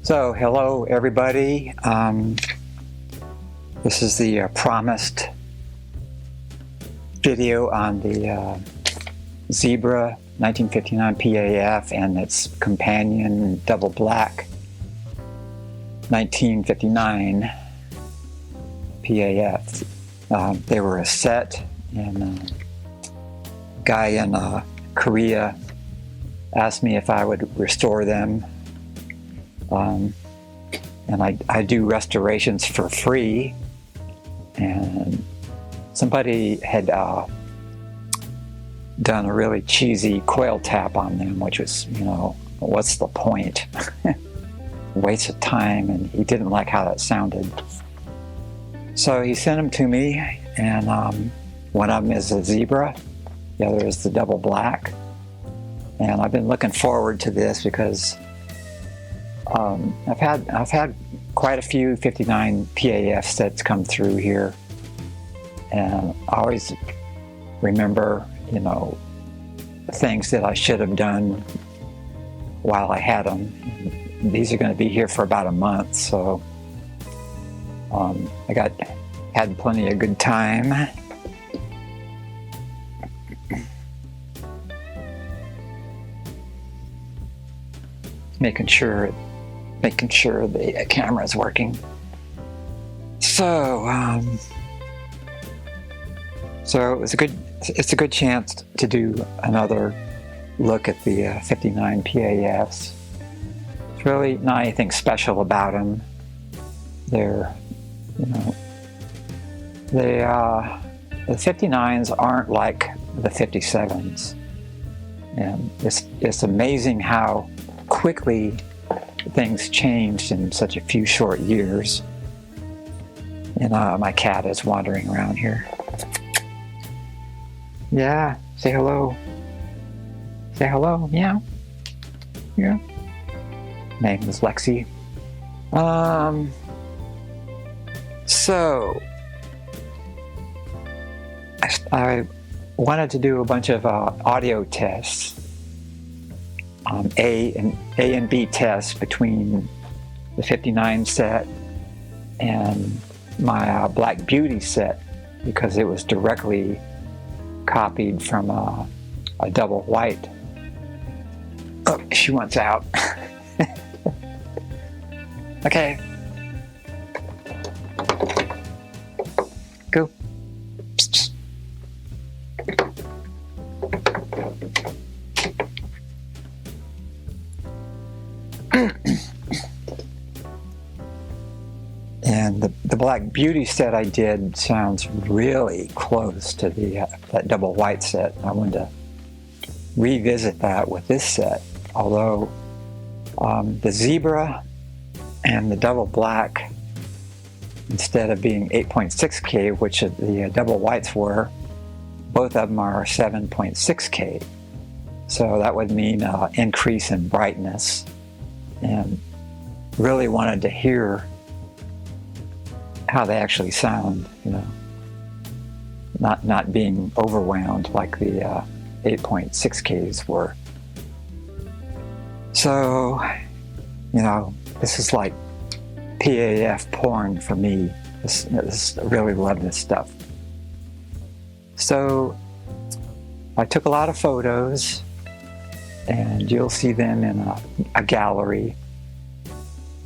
So, hello everybody. This is the promised video on the Zebra 1959 PAF and its companion double black 1959 PAF. They were a set, and a guy in Korea asked me if I would restore them. And I do restorations for free, and somebody had done a really cheesy coil tap on them, which was, you know, what's the point? Waste of time, and he didn't like how that sounded. So he sent them to me, and one of them is a Zebra, the other is the double black. And I've been looking forward to this because I've had quite a few 59 PAF sets come through here, and I always remember, you know, things that I should have done while I had them. And these are going to be here for about a month, so I had plenty of good time. Making sure the camera is working. So it's a good chance to do another look at the 59 PAFs. It's really not anything special about them. They're, you know, the 59s aren't like the 57s, and it's amazing how quickly things changed in such a few short years. And my cat is wandering around here. Yeah, say hello. Say hello, meow. Yeah. Name is Lexi. So I wanted to do a bunch of audio tests. A and B tests between the 59 set and my Black Beauty set, because it was directly copied from a double white. Oh, she wants out. Okay. Go. Psst, psst. And the Black Beauty set I did sounds really close to that double white set. I wanted to revisit that with this set, although the Zebra and the double black, instead of being 8.6K, which the double whites were, both of them are 7.6K. So that would mean increase in brightness, and really wanted to hear how they actually sound, you know, not being overwhelmed like the 8.6Ks were. So, you know, this is like PAF porn for me. I really love this stuff. So I took a lot of photos, and you'll see them in a gallery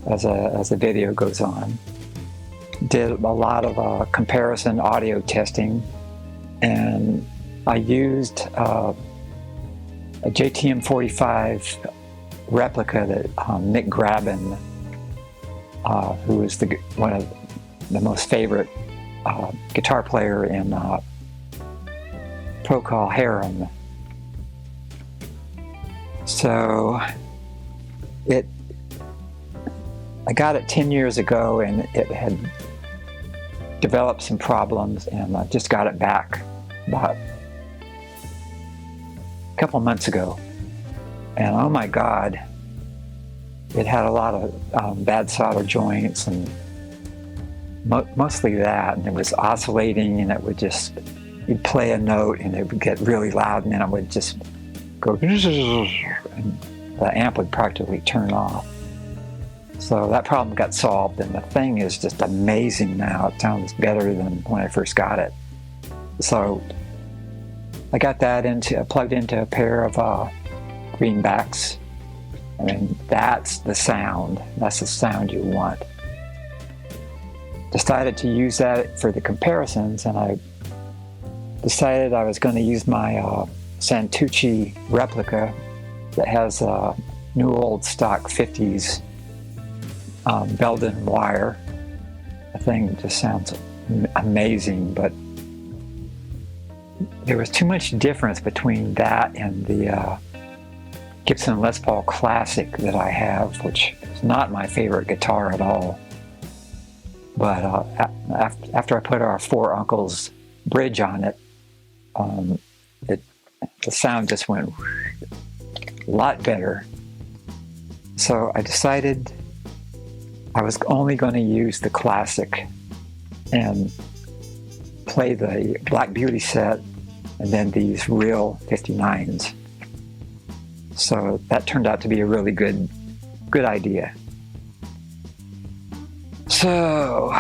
as the video goes on. Did a lot of comparison audio testing, and I used a JTM 45 replica that Mick Grabham, who is one of the most favorite guitar player in Procol Harum. So I got it 10 years ago, and it had developed some problems, and I just got it back about a couple months ago. And oh my God, it had a lot of bad solder joints, and mostly that, and it was oscillating, and it would just, you'd play a note and it would get really loud, and then it would just go, and the amp would practically turn off. So that problem got solved, and the thing is just amazing now. It sounds better than when I first got it. So I got that plugged into a pair of greenbacks. I mean, that's the sound. That's the sound you want. Decided to use that for the comparisons, and I decided I was going to use my Santucci Replica that has a new old stock 50s Belden wire. The thing just sounds amazing, but there was too much difference between that and the Gibson Les Paul Classic that I have, which is not my favorite guitar at all. But after I put our Four Uncles bridge on it, the sound just went a lot better. So I decided I was only going to use the Classic and play the Black Beauty set and then these real 59s. So that turned out to be a really good idea. So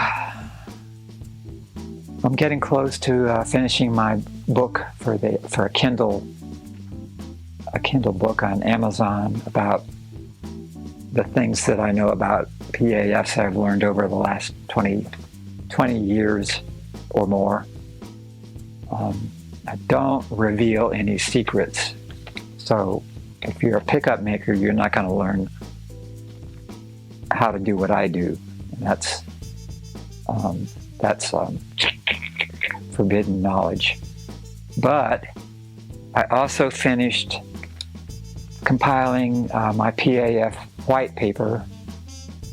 I'm getting close to finishing my book for a Kindle book on Amazon about the things that I know about PAFs I've learned over the last 20 years or more. I don't reveal any secrets. So if you're a pickup maker, you're not going to learn how to do what I do. And that's forbidden knowledge. But I also finished compiling my PAF white paper,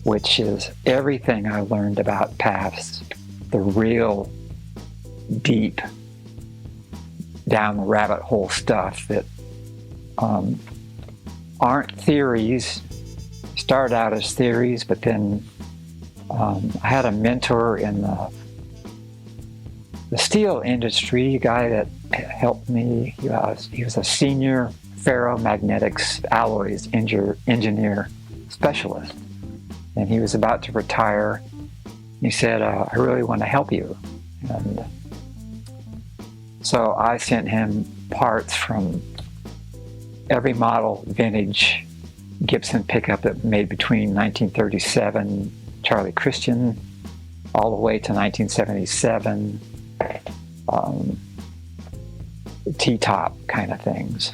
which is everything I learned about PAFs, the real deep down the rabbit hole stuff that aren't theories, started out as theories, but then I had a mentor in the steel industry, a guy that helped me. He was a Senior Ferro-magnetics alloys engineer specialist, and he was about to retire. He said, I really want to help you. And so I sent him parts from every model vintage Gibson pickup that made between 1937 Charlie Christian all the way to 1977 T-top kind of things.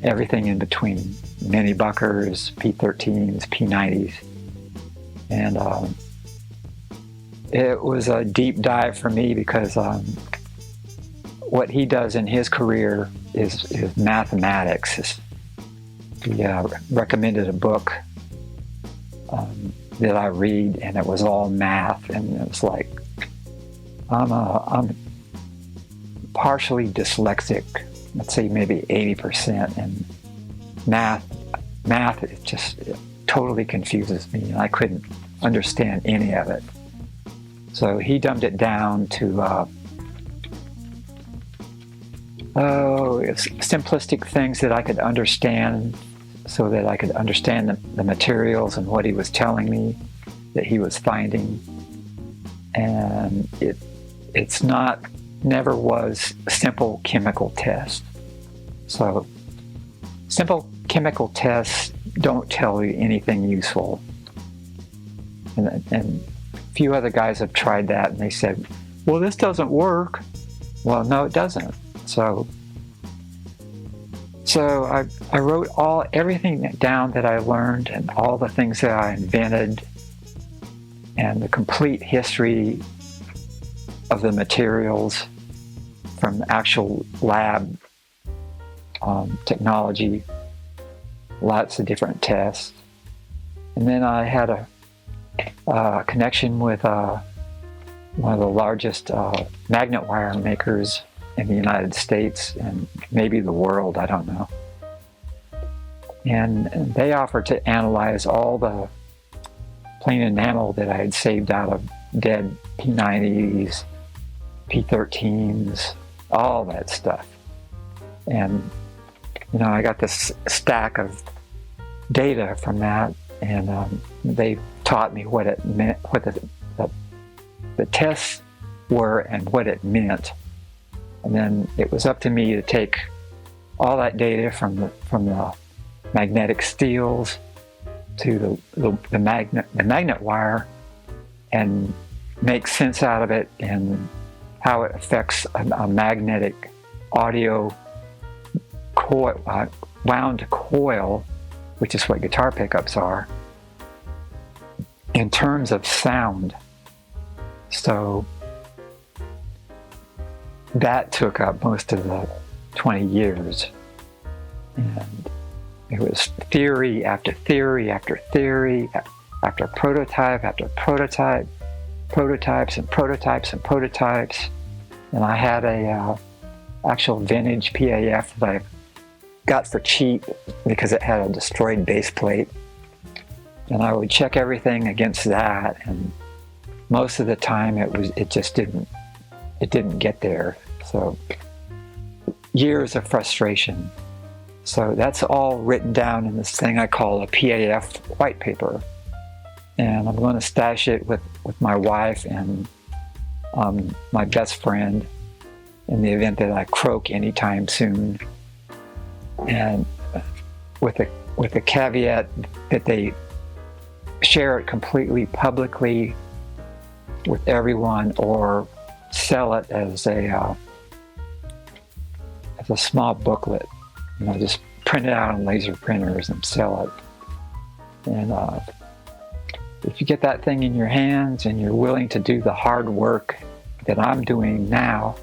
Everything in between, mini buckers, P13s, P90s. And it was a deep dive for me because what he does in his career is mathematics. He recommended a book that I read, and it was all math, and it was like, I'm partially dyslexic, let's say maybe 80%, and math it totally confuses me, and I couldn't understand any of it. So he dumbed it down to simplistic things that I could understand, so that I could understand the materials and what he was telling me that he was finding. And it's never was a simple chemical test. So simple chemical tests don't tell you anything useful. And a few other guys have tried that, and they said, well, this doesn't work. Well, no, it doesn't. So I wrote everything down that I learned, and all the things that I invented, and the complete history of the materials from actual lab technology, lots of different tests. And then I had a connection with one of the largest magnet wire makers in the United States and maybe the world, I don't know. And they offered to analyze all the plain enamel that I had saved out of dead P90s, P13s, all that stuff. And I got this stack of data from that, and they taught me what it meant, what the tests were and what it meant. And then it was up to me to take all that data from the magnetic steels to the magnet wire and make sense out of it and how it affects a magnetic audio coil, wound coil, which is what guitar pickups are, in terms of sound. So that took up most of the 20 years. And it was theory after theory after theory, after prototype after prototype, prototypes and prototypes and prototypes. And I had a actual vintage PAF that I got for cheap because it had a destroyed base plate. And I would check everything against that, and most of the time it just didn't get there. So years of frustration. So that's all written down in this thing I call a PAF white paper. And I'm going to stash it with my wife and my best friend in the event that I croak anytime soon. And with the caveat that they share it completely publicly with everyone, or sell it as a small booklet. Just print it out on laser printers and sell it. And if you get that thing in your hands and you're willing to do the hard work that I'm doing now,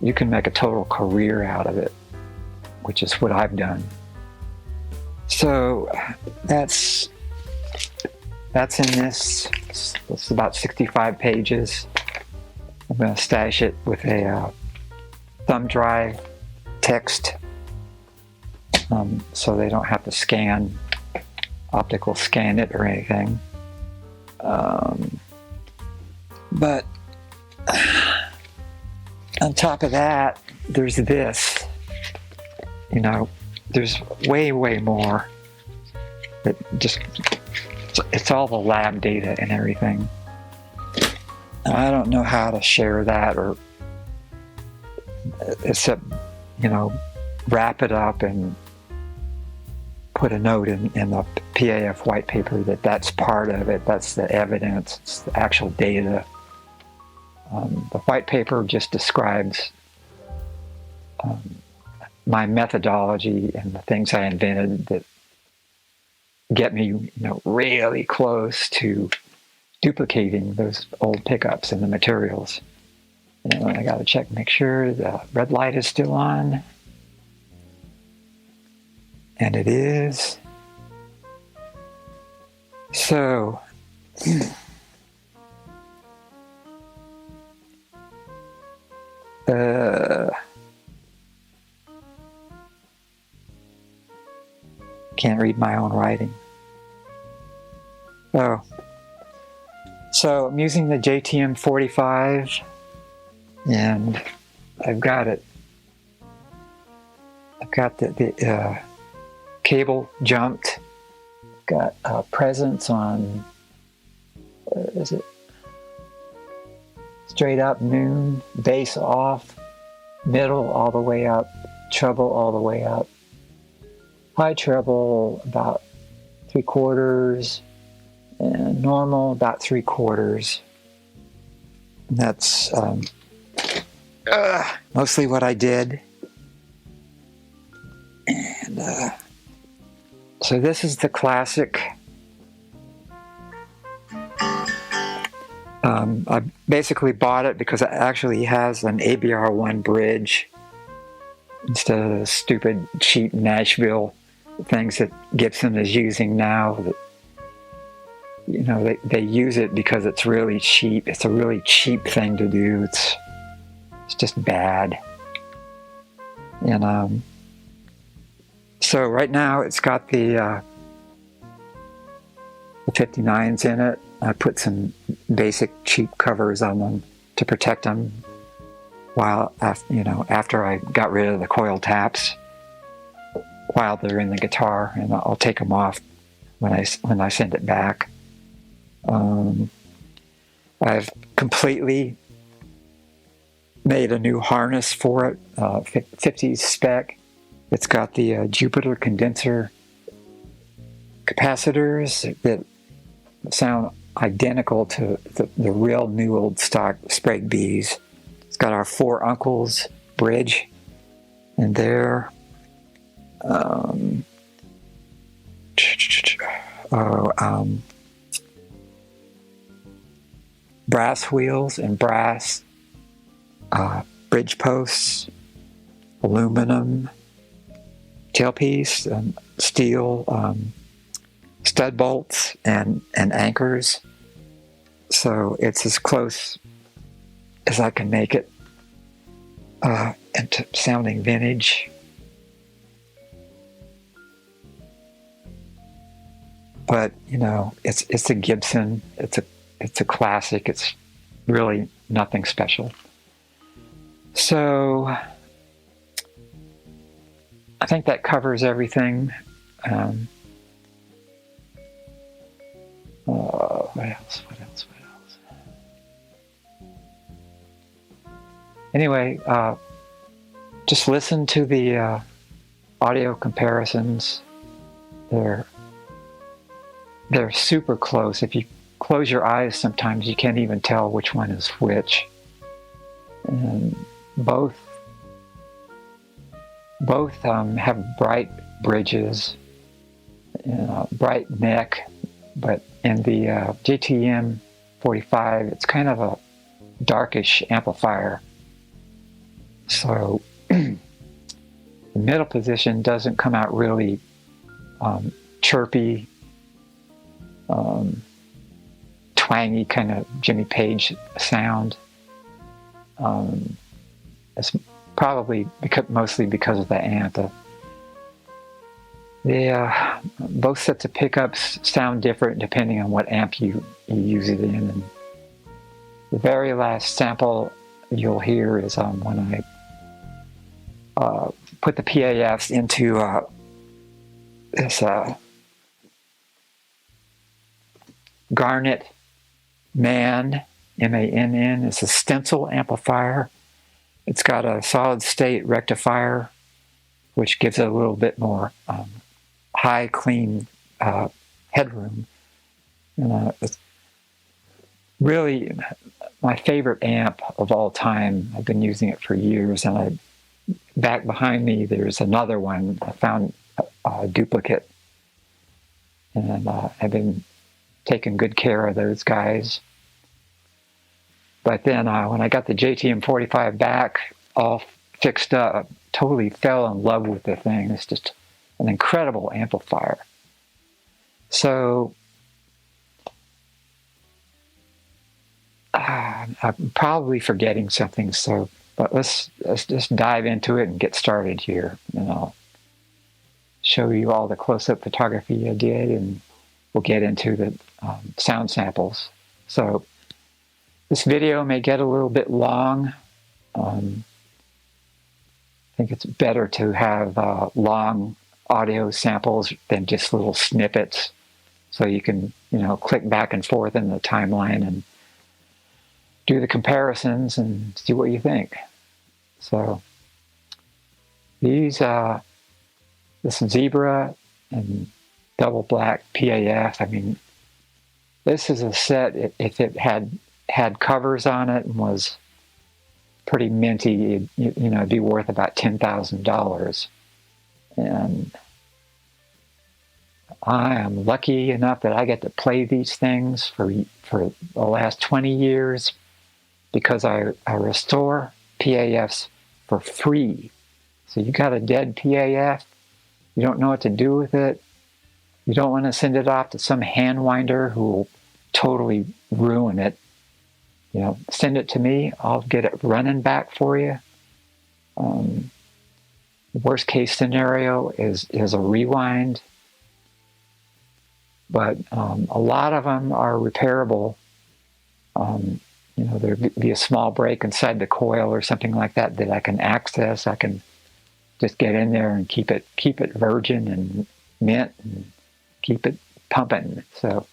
you can make a total career out of it, which is what I've done. So that's in this. It's about 65 pages. I'm going to stash it with a thumb drive text, so they don't have to optical scan it or anything. But on top of that, there's this. There's way more. It's all the lab data and everything. And I don't know how to share that, or except wrap it up and put a note in the PAF white paper that's part of it. That's the evidence. It's the actual data. The white paper just describes my methodology and the things I invented that get me, really close to duplicating those old pickups and the materials. And I got to make sure the red light is still on. And it is. So, can't read my own writing. Oh. So I'm using the JTM 45, and I've got it. I've got the cable jumped. Got presence on, is it straight up noon, bass off, middle all the way up, treble all the way up, high treble about 3/4, and normal about 3/4. And that's mostly what I did. And so this is the classic. I basically bought it because it actually has an ABR1 bridge instead of the stupid cheap Nashville things that Gibson is using now. That they use it because it's really cheap. It's a really cheap thing to do. It's just bad. And so right now it's got the 59s in it. I put some basic cheap covers on them to protect them after I got rid of the coil taps. while they're in the guitar, and I'll take them off when I send it back. I've completely made a new harness for it, 50s spec. It's got the Jupiter condenser capacitors that sound identical to the real new old stock Sprague Bs. It's got our Four Uncles bridge in there. Brass wheels and brass bridge posts, aluminum tailpiece, and steel stud bolts and anchors. So it's as close as I can make it into sounding vintage. But you know, it's a Gibson. It's a classic. It's really nothing special. So I think that covers everything. What else? Anyway, just listen to the audio comparisons. They're super close. If you close your eyes, sometimes you can't even tell which one is which. And both have bright bridges, bright neck, but in the JTM 45, it's kind of a darkish amplifier. So the middle position doesn't come out really chirpy, twangy kind of Jimmy Page sound. It's probably mostly because of the amp. Both sets of pickups sound different depending on what amp you use it in. And the very last sample you'll hear is when I put the PAFs into this Garnet Mann, M-A-N-N. It's a stencil amplifier. It's got a solid state rectifier, which gives it a little bit more high, clean headroom. And it's really my favorite amp of all time. I've been using it for years, and back behind me there's another one. I found a duplicate, and I've been taking good care of those guys. But then when I got the JTM 45 back, all fixed up, totally fell in love with the thing. It's just an incredible amplifier. So I'm probably forgetting something. But let's just dive into it and get started here. And I'll show you all the close-up photography I did, and we'll get into the sound samples. So this video may get a little bit long. I think it's better to have long audio samples than just little snippets, so you can click back and forth in the timeline and do the comparisons and see what you think. So these this Zebra and double black PAF, I mean, this is a set, if it had covers on it and was pretty minty, it'd be worth about $10,000. And I am lucky enough that I get to play these things for the last 20 years because I restore PAFs for free. So you got a dead PAF, you don't know what to do with it, you don't want to send it off to some hand winder who will totally ruin it. Send it to me. I'll get it running back for you. Worst case scenario is a rewind, but a lot of them are repairable. There'd be a small break inside the coil or something like that I can access. I can just get in there and keep it virgin and mint and keep it pumping. So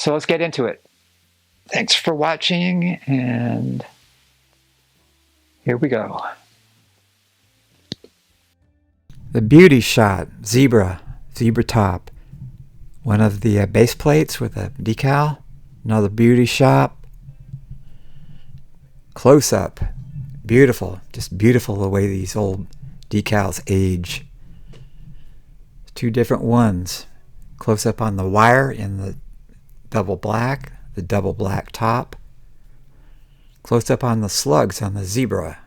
let's get into it. Thanks for watching, and here we go. The Beauty Shot Zebra top. One of the base plates with a decal. Another Beauty Shot. Close up. Beautiful. Just beautiful the way these old decals age. Two different ones. Close up on the wire in the double black top. Close up on the slugs on the Zebra.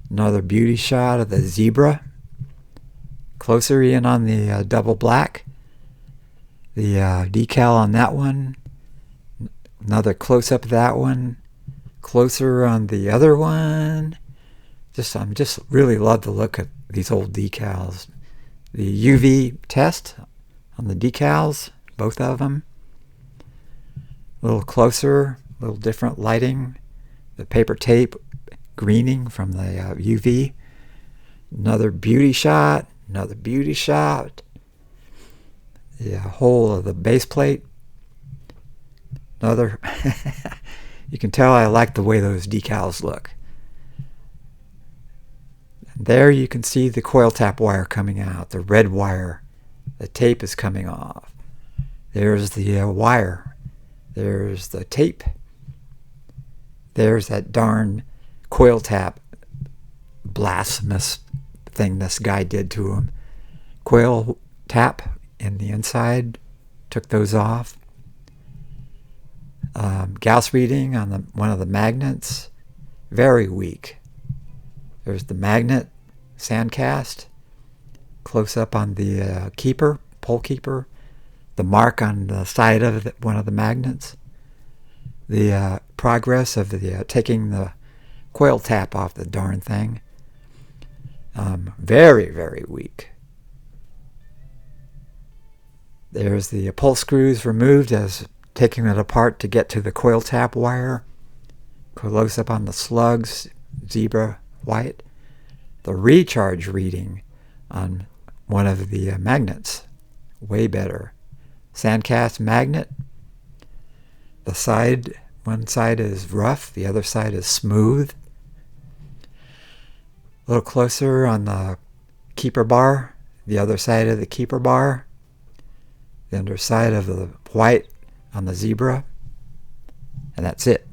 Another Beauty Shot of the Zebra. Closer in on the double black. The decal on that one. Another close up of that one. Closer on the other one. I'm just really love the look at these old decals. The UV test on the decals, both of them. A little closer, a little different lighting. The paper tape greening from the UV. Another Beauty Shot. Another Beauty Shot. The whole of the base plate. Another. You can tell I like the way those decals look. And there you can see the coil tap wire coming out, the red wire. The tape is coming off. There's the wire. There's the tape. There's that darn coil tap blasphemous thing this guy did to him. Coil tap in the inside. Took those off. Gauss reading on one of the magnets. Very weak. There's the magnet sandcast. Close up on the keeper, pole keeper. The mark on the side of one of the magnets. The progress of the taking the coil tap off the darn thing. Very, very weak. There's the pull screws removed as taking it apart to get to the coil tap wire. Close up on the slugs, Zebra white. The recharge reading on one of the magnets. Way better. Sandcast magnet. The side, one side is rough, the other side is smooth. A little closer on the keeper bar, the other side of the keeper bar. The underside of the white on the Zebra. And that's it.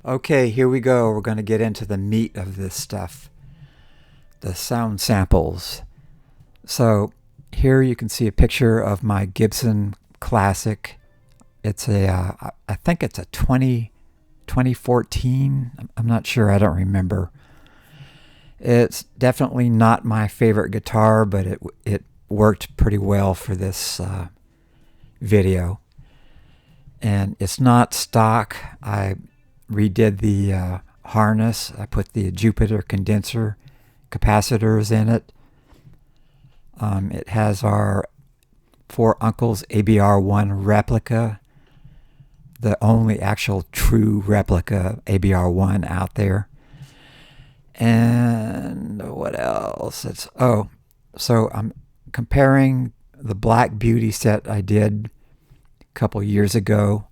Okay, here we go. We're going to get into the meat of this stuff. The sound samples. So here you can see a picture of my Gibson Classic. It's I think it's a 2014. I'm not sure. I don't remember. It's definitely not my favorite guitar, but it worked pretty well for this video. And it's not stock. I redid the harness. I put the Jupiter condenser capacitors in it. It has our Four Uncles ABR1 replica, the only actual true replica ABR1 out there. And what else? So I'm comparing the Black Beauty set I did a couple years ago.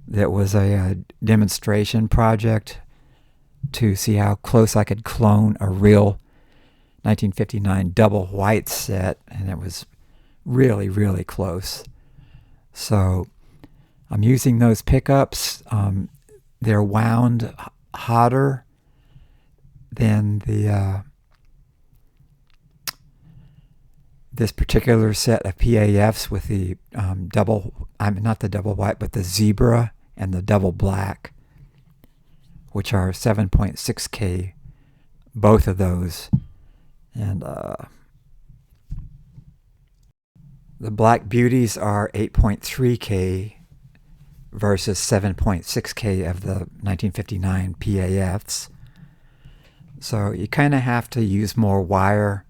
That was a demonstration project to see how close I could clone a real 1959 double white set, and it was really, really close. So I'm using those pickups. They're wound hotter than the this particular set of PAFs with the not the double white, but the Zebra and the double black, which are 7.6K, both of those. And the Black Beauties are 8.3K versus 7.6K of the 1959 PAFs. So you kind of have to use more wire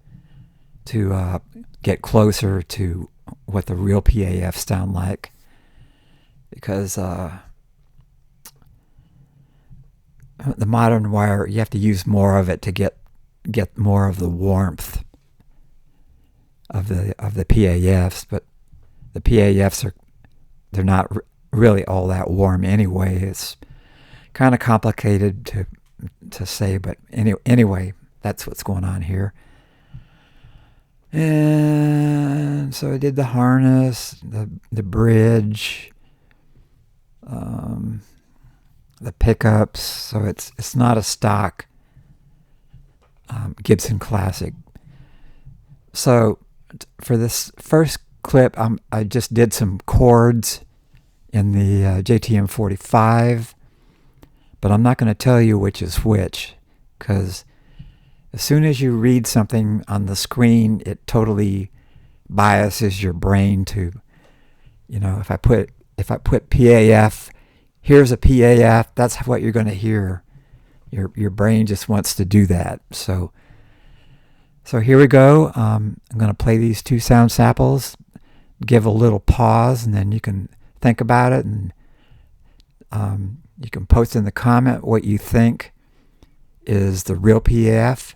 to get closer to what the real PAFs sound like, because the modern wire, you have to use more of it to get more of the warmth of the PAFs, but the PAFs they're not really all that warm anyway. It's kind of complicated to say, but anyway, that's what's going on here. And so I did the harness, the bridge, the pickups. So it's not a stock Gibson Classic. So for this first clip, I just did some chords in the JTM 45, but I'm not going to tell you which is which, because as soon as you read something on the screen, it totally biases your brain to, if I put PAF, here's a PAF, that's what you're going to hear. Your brain just wants to do that. So here we go. I'm going to play these two sound samples, give a little pause, and then you can think about it, and you can post in the comment what you think is the real PAF.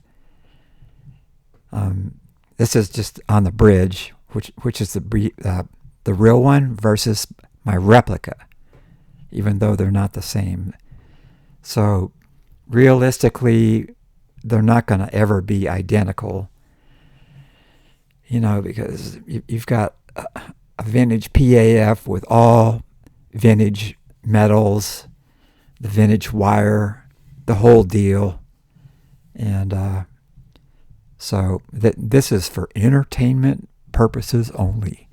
This is just on the bridge, which is the real one versus my replica, even though they're not the same. So realistically, they're not going to ever be identical, because you've got a vintage PAF with all vintage metals, the vintage wire, the whole deal. And so this is for entertainment purposes only.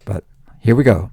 But here we go.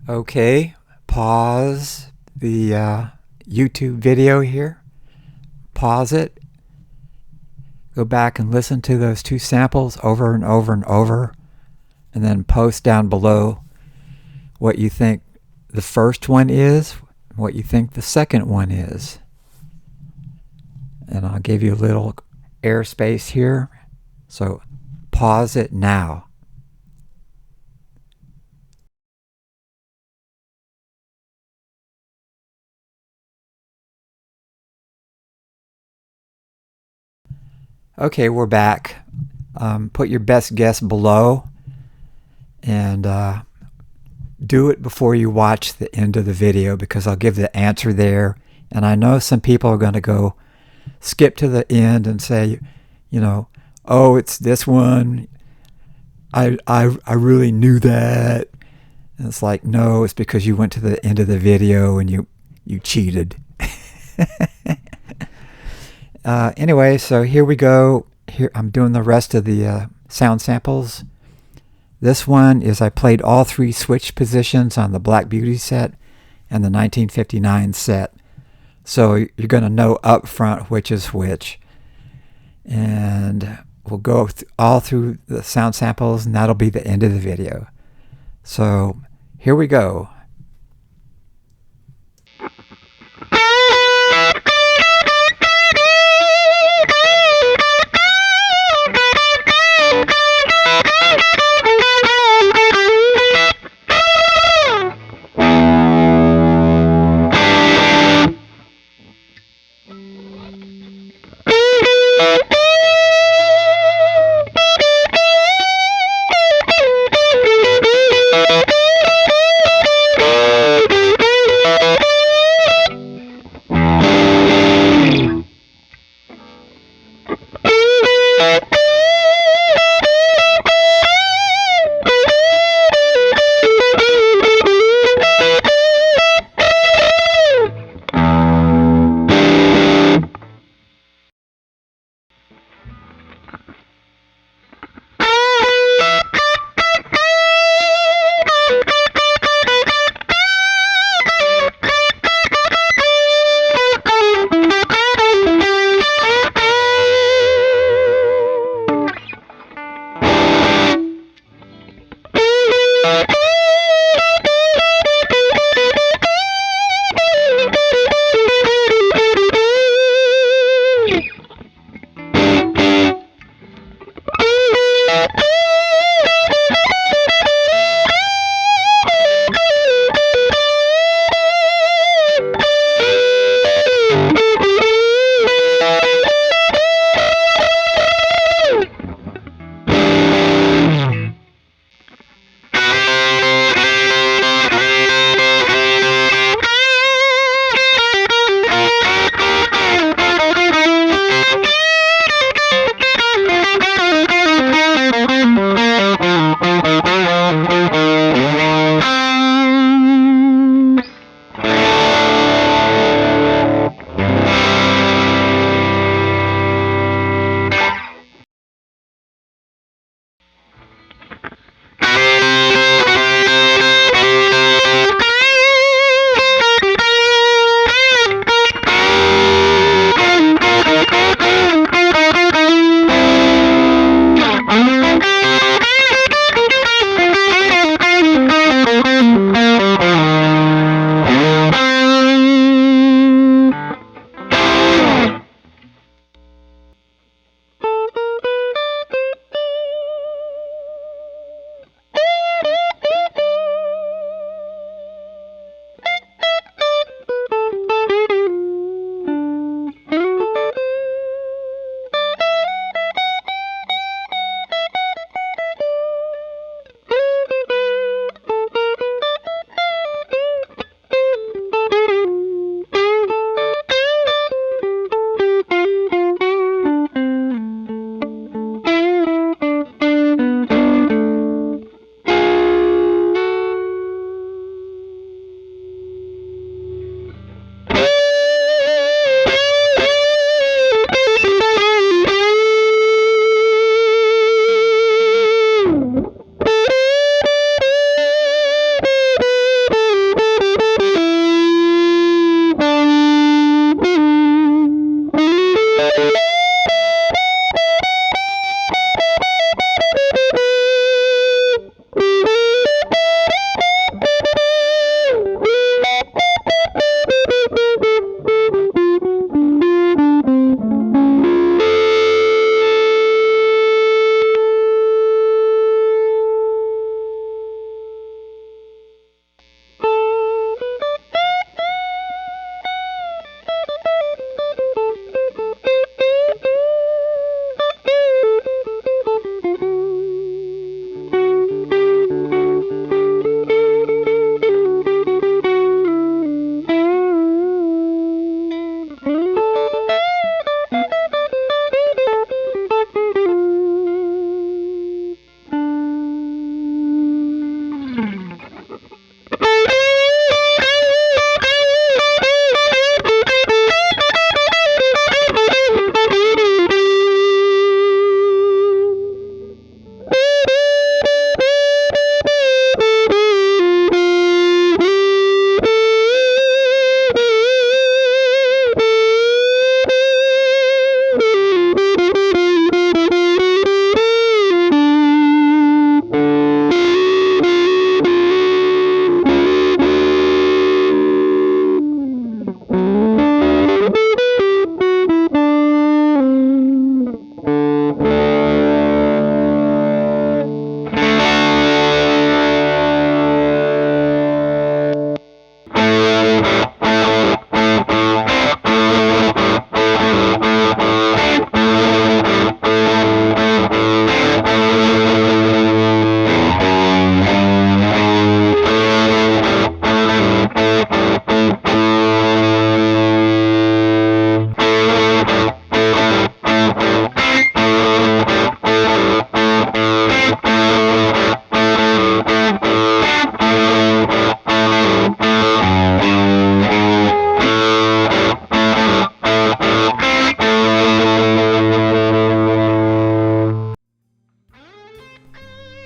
Okay, pause the YouTube video here. Pause it. Go back and listen to those two samples over and over and over. And then post down below what you think the first one is, what you think the second one is. And I'll give you a little airspace here. So pause it now. Okay, we're back. Put your best guess below, and do it before you watch the end of the video, because I'll give the answer there. And I know some people are going to go skip to the end and say, oh, it's this one. I really knew that. And it's like, no, it's because you went to the end of the video and you cheated. Anyway, so here we go. Here I'm doing the rest of the sound samples. This one is I played all three switch positions on the Black Beauty set and the 1959 set. So you're going to know up front which is which. And we'll go all through the sound samples, and that'll be the end of the video. So here we go.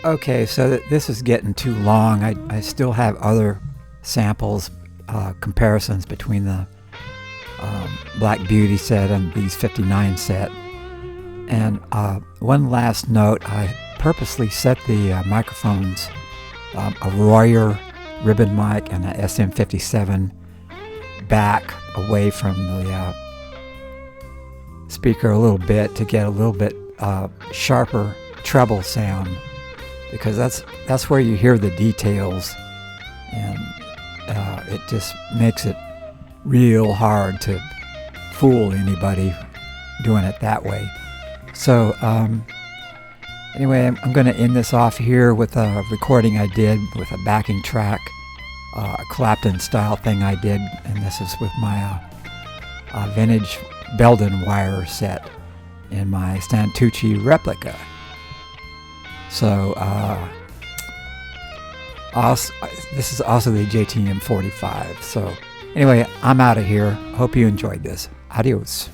Okay, so this is getting too long. I still have other samples, comparisons between the Black Beauty set and these 59 set. And one last note, I purposely set the microphones, a Royer ribbon mic and a SM57, back away from the speaker a little bit to get a little bit sharper treble sound, because that's where you hear the details, and it just makes it real hard to fool anybody doing it that way. So anyway, I'm going to end this off here with a recording I did with a backing track, a Clapton style thing I did, and this is with my vintage Belden wire set in my Santucci Replica. So this is also the JTM 45. So anyway, I'm out of here. Hope you enjoyed this. Adios.